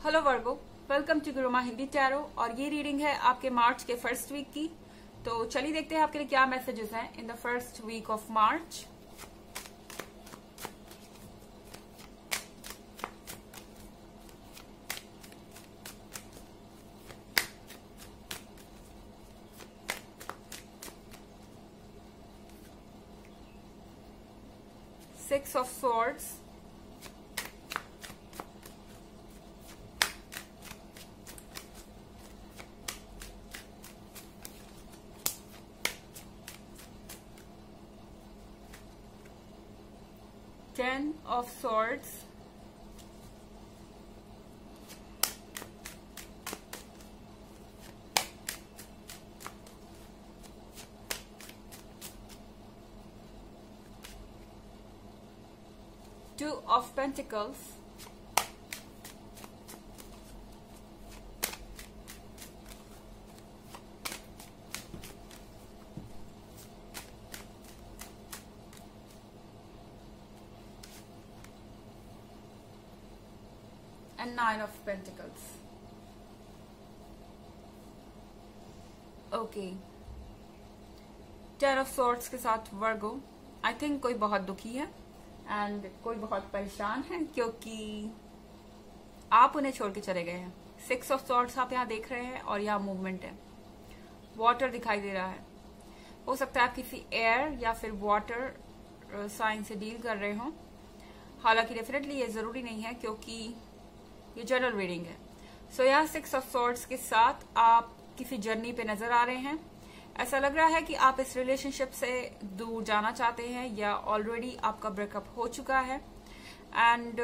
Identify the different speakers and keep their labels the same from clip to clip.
Speaker 1: Hello Virgo, welcome to Guruma Hindi tarot. और ये reading है आपके मार्च के फर्स्ट वीक की। तो चलिए देखते हैं आपके लिए क्या मैसेजेस हैं in the first week of March. Six of Swords, Ten of Swords, Two of Pentacles, and Nine of Pentacles. Okay, ten of swords के साथ वर्गो, आई थिंक कोई बहुत दुखी है एंड कोई बहुत परेशान है क्योंकि आप उन्हें छोड़ के चले गए हैं। सिक्स ऑफ सॉर्ड्स आप यहाँ देख रहे हैं और यहाँ मूवमेंट है, वाटर दिखाई दे रहा है। हो सकता है आप किसी एयर या फिर वाटर साइन से डील कर रहे हो। हालांकि डेफिनेटली ये जरूरी नहीं है क्योंकि ये जनरल रीडिंग है। सो यहाँ सिक्स ऑफ सॉर्ड्स के साथ आप किसी जर्नी पे नजर आ रहे हैं। ऐसा लग रहा है कि आप इस रिलेशनशिप से दूर जाना चाहते हैं या ऑलरेडी आपका ब्रेकअप हो चुका है एंड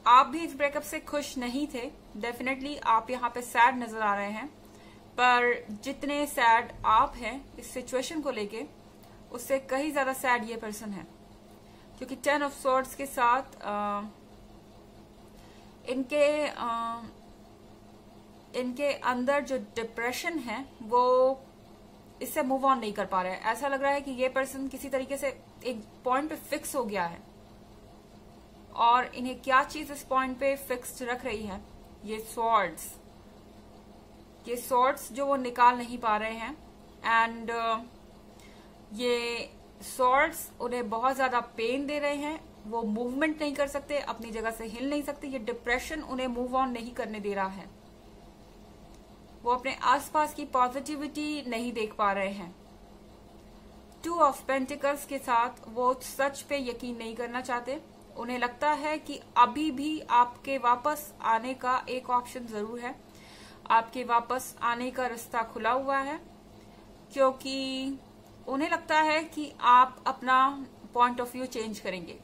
Speaker 1: आप भी इस ब्रेकअप से खुश नहीं थे। डेफिनेटली आप यहाँ पे सैड नजर आ रहे हैं, पर जितने सैड आप हैं इस सिचुएशन को लेके, उससे कहीं ज्यादा सैड ये पर्सन है क्योंकि टेन ऑफ सॉर्ड्स के साथ इनके अंदर जो डिप्रेशन है वो इससे मूव ऑन नहीं कर पा रहे हैं। ऐसा लग रहा है कि ये पर्सन किसी तरीके से एक पॉइंट पे फिक्स हो गया है और इन्हें क्या चीज इस पॉइंट पे फिक्स्ड रख रही है, ये सॉर्ड्स जो वो निकाल नहीं पा रहे हैं एंड ये सॉर्ड्स उन्हें बहुत ज्यादा पेन दे रहे हैं। वो मूवमेंट नहीं कर सकते, अपनी जगह से हिल नहीं सकते। ये डिप्रेशन उन्हें मूव ऑन नहीं करने दे रहा है। वो अपने आसपास की पॉजिटिविटी नहीं देख पा रहे हैं। टू ऑफ पेंटिकल्स के साथ वो सच पे यकीन नहीं करना चाहते। उन्हें लगता है कि अभी भी आपके वापस आने का एक ऑप्शन जरूर है, आपके वापस आने का रास्ता खुला हुआ है, क्योंकि उन्हें लगता है कि आप अपना पॉइंट ऑफ व्यू चेंज करेंगे।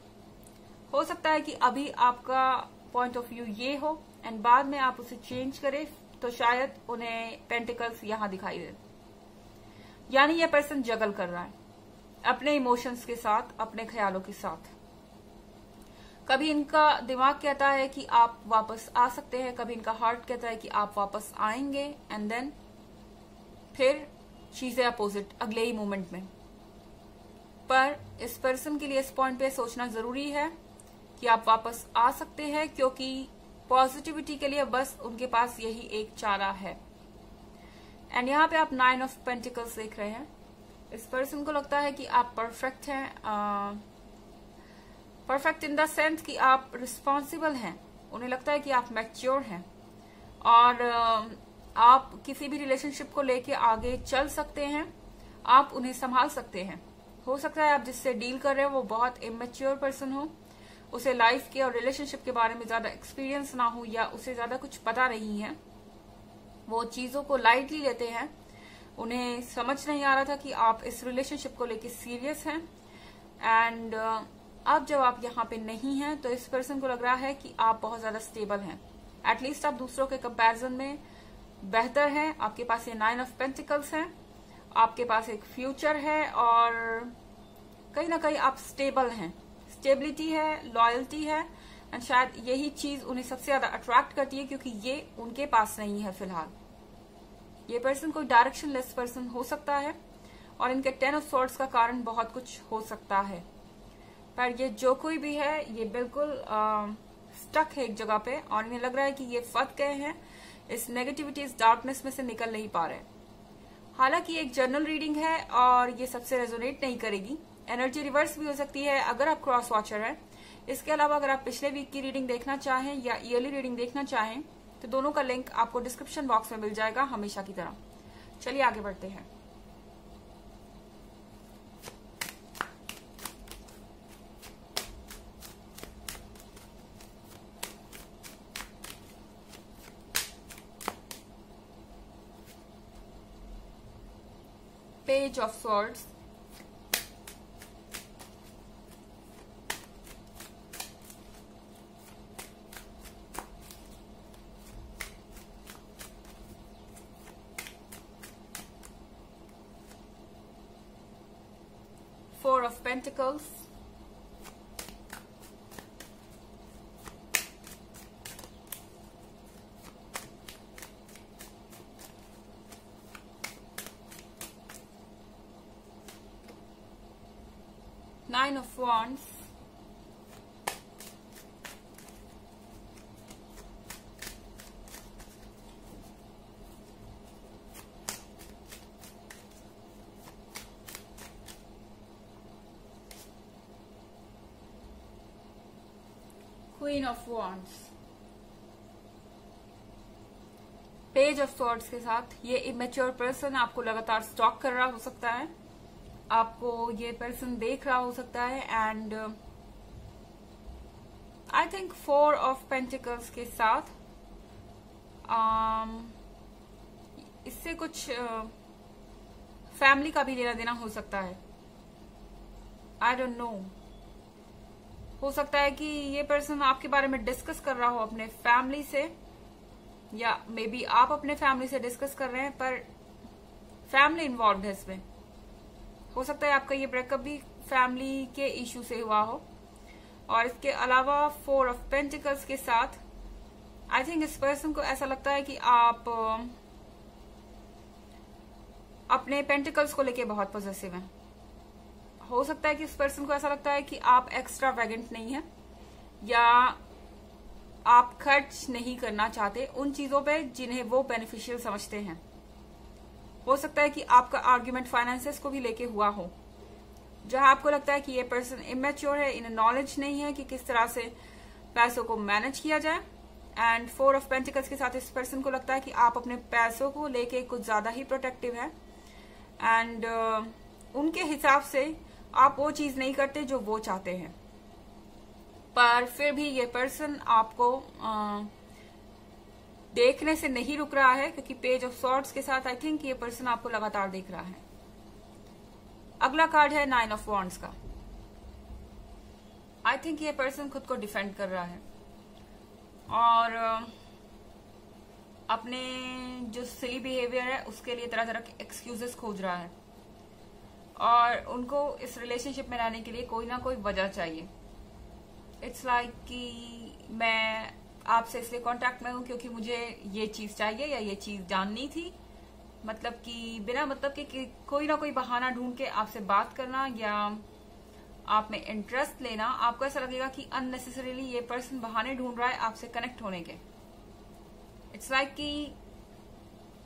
Speaker 1: हो सकता है कि अभी आपका पॉइंट ऑफ व्यू ये हो एंड बाद में आप उसे चेंज करें, तो शायद उन्हें पेंटिकल्स यहां दिखाई दे। यानी ये पर्सन जगल कर रहा है अपने इमोशंस के साथ, अपने ख्यालों के साथ। कभी इनका दिमाग कहता है कि आप वापस आ सकते हैं, कभी इनका हार्ट कहता है कि आप वापस आएंगे एंड देन फिर चीजें अपोजिट अगले ही मोमेंट में। पर इस पर्सन के लिए इस पॉइंट पे सोचना जरूरी है कि आप वापस आ सकते हैं, क्योंकि पॉजिटिविटी के लिए बस उनके पास यही एक चारा है। एंड यहाँ पे आप नाइन ऑफ पेंटिकल्स देख रहे हैं। इस पर्सन को लगता है कि आप परफेक्ट हैं, परफेक्ट इन द सेंस कि आप रिस्पॉन्सिबल हैं। उन्हें लगता है कि आप मैच्योर हैं और आप किसी भी रिलेशनशिप को लेके आगे चल सकते हैं, आप उन्हें संभाल सकते हैं। हो सकता है आप जिससे डील कर रहे हो वो बहुत इमेच्योर पर्सन हो, उसे लाइफ के और रिलेशनशिप के बारे में ज्यादा एक्सपीरियंस ना हो या उसे ज्यादा कुछ पता नहीं है। वो चीजों को लाइटली लेते हैं। उन्हें समझ नहीं आ रहा था कि आप इस रिलेशनशिप को लेके सीरियस हैं एंड अब जब आप यहाँ पे नहीं हैं तो इस पर्सन को लग रहा है कि आप बहुत ज्यादा स्टेबल हैं। एटलीस्ट आप दूसरों के कंपैरिजन में बेहतर हैं। आपके पास ये नाइन ऑफ पेंटिकल्स है, आपके पास एक फ्यूचर है और कहीं ना कहीं आप स्टेबल हैं। स्टेबिलिटी है, लॉयल्टी है एंड शायद यही चीज उन्हें सबसे ज्यादा अट्रैक्ट करती है क्योंकि ये उनके पास नहीं है फिलहाल। ये पर्सन कोई डायरेक्शनलेस पर्सन हो सकता है और इनके टेन ऑफ सॉर्ड्स का कारण बहुत कुछ हो सकता है। पर ये जो कोई भी है ये बिल्कुल स्टक है एक जगह पे और इन्हें लग रहा है कि ये फंस गए हैं इस नेगेटिविटी, इस डार्कनेस में से निकल नहीं पा रहे। हालांकि एक जनरल रीडिंग है और ये सबसे रेजोनेट नहीं करेगी। एनर्जी रिवर्स भी हो सकती है अगर आप क्रॉस वॉचर हैं। इसके अलावा अगर आप पिछले वीक की रीडिंग देखना चाहें या ईयरली रीडिंग देखना चाहें तो दोनों का लिंक आपको डिस्क्रिप्शन बॉक्स में मिल जाएगा हमेशा की तरह। चलिए आगे बढ़ते हैं। Page of Swords, Four of Pentacles, Nine of Wands, Queen of Wands, page of swords के साथ ये इमेच्योर पर्सन आपको लगातार स्टॉक कर रहा हो सकता है, आपको ये पर्सन देख रहा हो सकता है। And I think four of pentacles के साथ इससे कुछ फैमिली का भी लेना देना हो सकता है। आई डोंट नो, हो सकता है कि ये पर्सन आपके बारे में डिस्कस कर रहा हो अपने फैमिली से, या मे बी आप अपने फैमिली से डिस्कस कर रहे हैं, पर फैमिली इन्वॉल्व है इसमें। हो सकता है आपका ये ब्रेकअप भी फैमिली के इश्यू से हुआ हो। और इसके अलावा फोर ऑफ पेंटिकल्स के साथ आई थिंक इस पर्सन को ऐसा लगता है कि आप अपने पेंटिकल्स को लेके बहुत पॉजिटिव हैं। हो सकता है कि इस पर्सन को ऐसा लगता है कि आप एक्स्ट्रावेगेंट नहीं है, या आप खर्च नहीं करना चाहते उन चीजों पे जिन्हें वो बेनिफिशियल समझते हैं। हो सकता है कि आपका आर्ग्यूमेंट फाइनेंसेस को भी लेके हुआ हो, जहां आपको लगता है कि ये पर्सन इमेच्योर है, इन्हें नॉलेज नहीं है कि किस तरह से पैसों को मैनेज किया जाए। एंड फोर ऑफ पेंटिकल्स के साथ इस पर्सन को लगता है कि आप अपने पैसों को लेके कुछ ज्यादा ही प्रोटेक्टिव है, एंड उनके हिसाब से आप वो चीज नहीं करते जो वो चाहते हैं। पर फिर भी ये पर्सन आपको देखने से नहीं रुक रहा है, क्योंकि पेज ऑफ सॉर्ड्स के साथ आई थिंक ये पर्सन आपको लगातार देख रहा है। अगला कार्ड है नाइन ऑफ वॉन्ड्स का। आई थिंक ये पर्सन खुद को डिफेंड कर रहा है और अपने जो सिली बिहेवियर है उसके लिए तरह तरह के एक्सक्यूजेस खोज रहा है, और उनको इस रिलेशनशिप में रहने के लिए कोई ना कोई वजह चाहिए। इट्स लाइक कि मैं आपसे इसलिए कांटेक्ट में हूं क्योंकि मुझे ये चीज चाहिए या ये चीज जाननी थी। मतलब कि बिना मतलब कि कोई ना कोई बहाना ढूंढ के आपसे बात करना या आप में इंटरेस्ट लेना, आपको ऐसा लगेगा कि अननेसेसरीली ये पर्सन बहाने ढूंढ रहा है आपसे कनेक्ट होने के। इट्स लाइक कि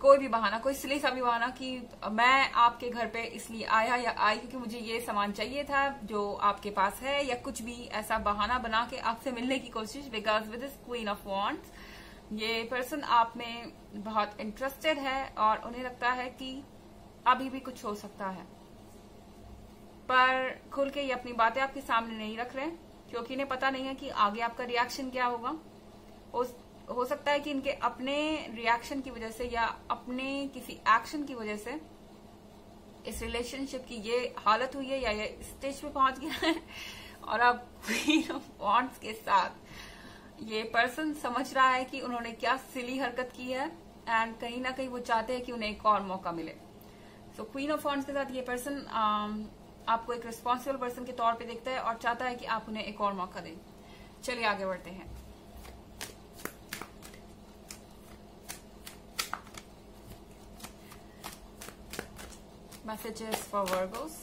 Speaker 1: कोई भी बहाना, कोई सिली सा भी बहाना कि मैं आपके घर पे इसलिए आया या आई क्योंकि मुझे ये सामान चाहिए था जो आपके पास है, या कुछ भी ऐसा बहाना बना के आपसे मिलने की कोशिश। Because with this queen of wands ये पर्सन आप में बहुत इंटरेस्टेड है और उन्हें लगता है कि अभी भी कुछ हो सकता है, पर खुल के ये अपनी बातें आपके सामने नहीं रख रहे क्योंकि इन्हें पता नहीं है कि आगे आपका रिएक्शन क्या होगा। हो सकता है कि इनके अपने रिएक्शन की वजह से या अपने किसी एक्शन की वजह से इस रिलेशनशिप की ये हालत हुई है या ये स्टेज पे पहुंच गया है, और अब क्वीन ऑफ वॉन्ड्स के साथ ये पर्सन समझ रहा है कि उन्होंने क्या सिली हरकत की है, एंड कहीं ना कहीं वो चाहते हैं कि उन्हें एक और मौका मिले। सो क्वीन ऑफ वॉन्ड्स के साथ ये पर्सन आपको एक रिस्पॉन्सिबल पर्सन के तौर पे देखता है और चाहता है कि आप उन्हें एक और मौका दें। चलिए आगे बढ़ते हैं। Messages for Virgos.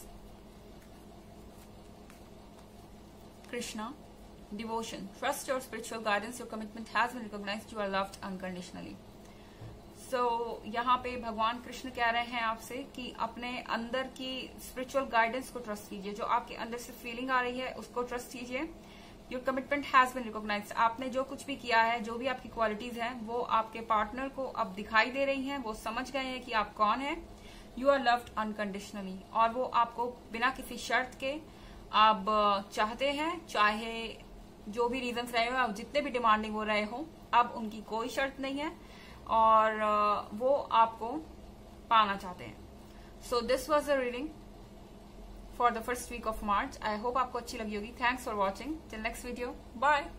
Speaker 1: Krishna, devotion, trust your spiritual guidance, your commitment has been recognized, you are loved unconditionally. So यहाँ पे भगवान कृष्ण कह रहे हैं आपसे कि अपने अंदर की स्पिरिचुअल गाइडेंस को ट्रस्ट कीजिए, जो आपके अंदर से फीलिंग आ रही है उसको ट्रस्ट कीजिए. Your commitment has been recognised. आपने जो कुछ भी किया है, जो भी आपकी क्वालिटीज हैं, वो आपके पार्टनर को अब दिखाई दे रही हैं, वो समझ गए हैं कि आप कौन हैं. You are loved unconditionally. और वो आपको बिना किसी शर्त के आप चाहते हैं, चाहे जो भी रीजंस रहे हो, आप जितने भी डिमांडिंग हो रहे हो, अब उनकी कोई शर्त नहीं है और वो आपको पाना चाहते हैं. So this was the reading for the first week of March. I hope आपको अच्छी लगी होगी. Thanks for watching. Till next video. Bye.